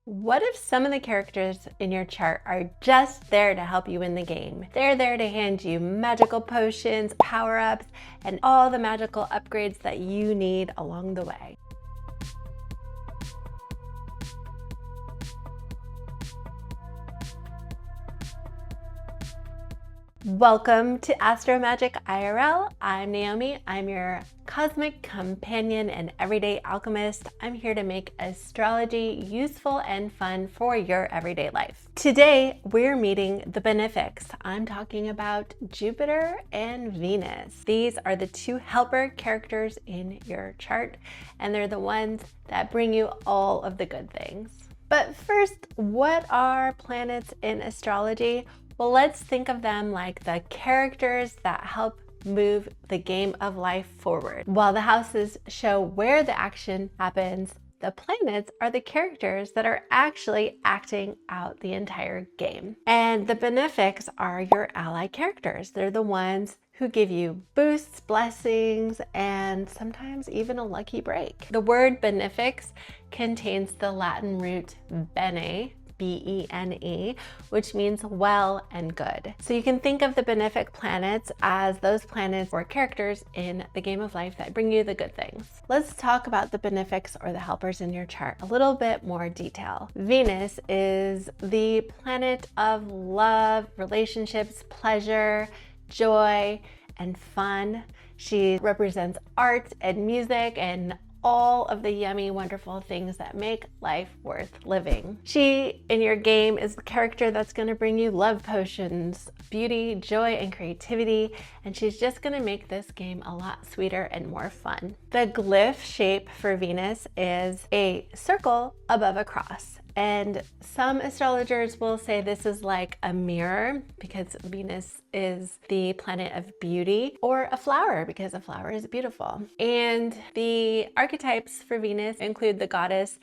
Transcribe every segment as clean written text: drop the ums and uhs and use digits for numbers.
What if some of the characters in your chart are just there to help you win the game? They're there to hand you magical potions, power-ups, and all the magical upgrades that you need along the way. Welcome to AstroMagic IRL. I'm Naomi. I'm your cosmic companion and everyday alchemist. I'm here to make astrology useful and fun for your everyday life. Today, we're meeting the Benefics. I'm talking about Jupiter and Venus. These are the two helper characters in your chart, and they're the ones that bring you all of the good things. But first, what are planets in astrology? Well, let's think of them like the characters that help move the game of life forward. While the houses show where the action happens, the planets are the characters that are actually acting out the entire game. And the Benefics are your ally characters. They're the ones who give you boosts, blessings, and sometimes even a lucky break. The word Benefics contains the Latin root bene, B-E-N-E, which means well and good. So you can think of the benefic planets as those planets or characters in the game of life that bring you the good things. Let's talk about the benefics or the helpers in your chart a little bit more detail. Venus is the planet of love, relationships, pleasure, joy, and fun. She represents art and music and all of the yummy, wonderful things that make life worth living. She, in your game, is the character that's going to bring you love potions, beauty, joy, and creativity, and she's just going to make this game a lot sweeter and more fun. The glyph shape for Venus is a circle above a cross. And some astrologers will say this is like a mirror because Venus is the planet of beauty, or a flower because a flower is beautiful. And the archetypes for Venus include the goddess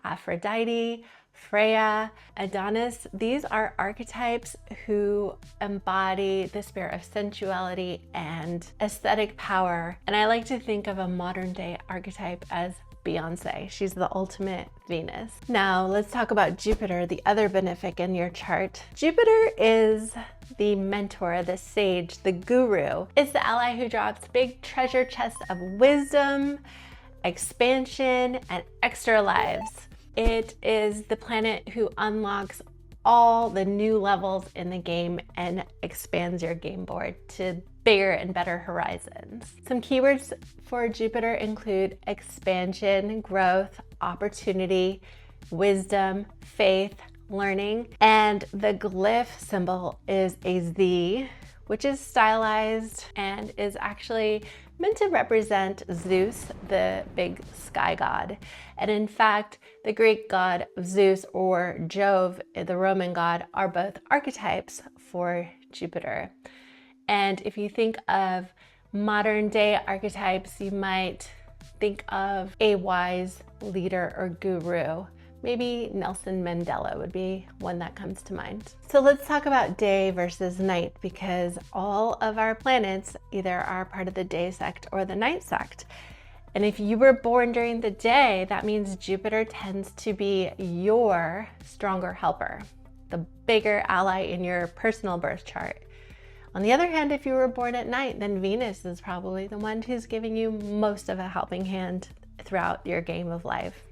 Aphrodite, Freya, Adonis. These are archetypes who embody the spirit of sensuality and aesthetic power. And I like to think of a modern day archetype as Beyonce. She's the ultimate Venus. Now let's talk about Jupiter, the other benefic in your chart. Jupiter is the mentor, the sage, the guru. It's the ally who drops big treasure chests of wisdom, expansion, and extra lives. It is the planet who unlocks all the new levels in the game and expands your game board to bigger and better horizons. Some keywords for Jupiter include expansion, growth, opportunity, wisdom, faith, learning, and the glyph symbol is a Z, which is stylized and is actually meant to represent Zeus, the big sky god. And in fact, the Greek god Zeus or Jove, the Roman god, are both archetypes for Jupiter. And if you think of modern day archetypes, you might think of a wise leader or guru. Maybe Nelson Mandela would be one that comes to mind. So let's talk about day versus night, because all of our planets either are part of the day sect or the night sect. And if you were born during the day, that means Jupiter tends to be your stronger helper, the bigger ally in your personal birth chart. On the other hand, if you were born at night, then Venus is probably the one who's giving you most of a helping hand throughout your game of life.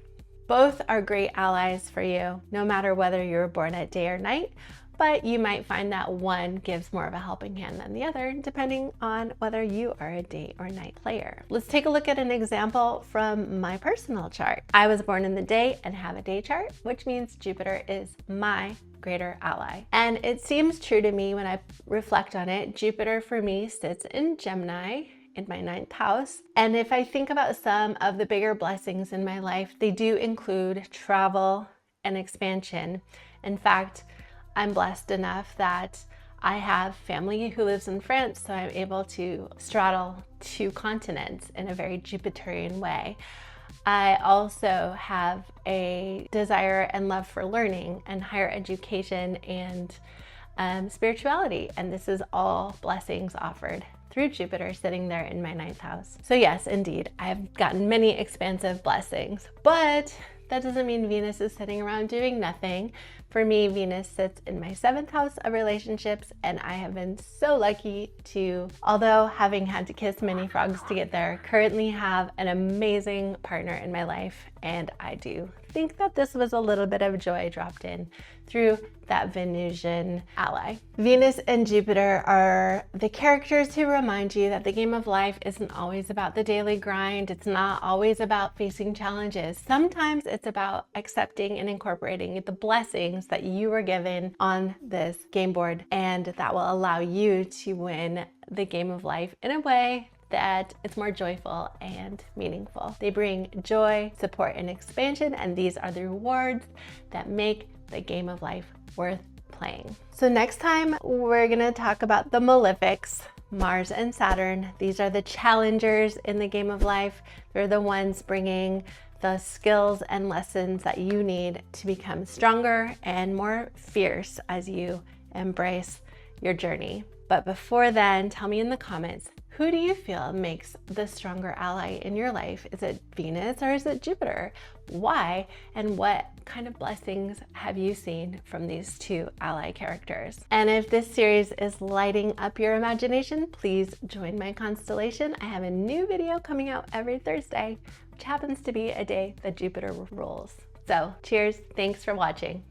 Both are great allies for you, no matter whether you were born at day or night, but you might find that one gives more of a helping hand than the other, depending on whether you are a day or night player. Let's take a look at an example from my personal chart. I was born in the day and have a day chart, which means Jupiter is my greater ally. And it seems true to me when I reflect on it. Jupiter for me sits in Gemini, in my 9th house. And if I think about some of the bigger blessings in my life, they do include travel and expansion. In fact, I'm blessed enough that I have family who lives in France, so I'm able to straddle 2 continents in a very Jupiterian way. I also have a desire and love for learning and higher education and spirituality, and this is all blessings offered through Jupiter sitting there in my 9th house. So yes, indeed, I've gotten many expansive blessings, but That doesn't mean Venus is sitting around doing nothing. For me, Venus sits in my 7th house of relationships, and I have been so lucky to, although having had to kiss many frogs to get there, currently have an amazing partner in my life. And I do think that this was a little bit of joy dropped in through that Venusian ally. Venus and Jupiter are the characters who remind you that the game of life isn't always about the daily grind. It's not always about facing challenges. Sometimes it's about accepting and incorporating the blessings that you were given on this game board, and that will allow you to win the game of life in a way that it's more joyful and meaningful. They bring joy, support, and expansion, and these are the rewards that make the game of life worth playing. So next time we're gonna talk about the Malefics, Mars and Saturn. These are the challengers in the game of life. They're the ones bringing the skills and lessons that you need to become stronger and more fierce as you embrace your journey. But before then, tell me in the comments, who do you feel makes the stronger ally in your life? Is it Venus or is it Jupiter? Why? And what kind of blessings have you seen from these two ally characters? And if this series is lighting up your imagination, please join my constellation. I have a new video coming out every Thursday, which happens to be a day that Jupiter rules. So cheers, thanks for watching.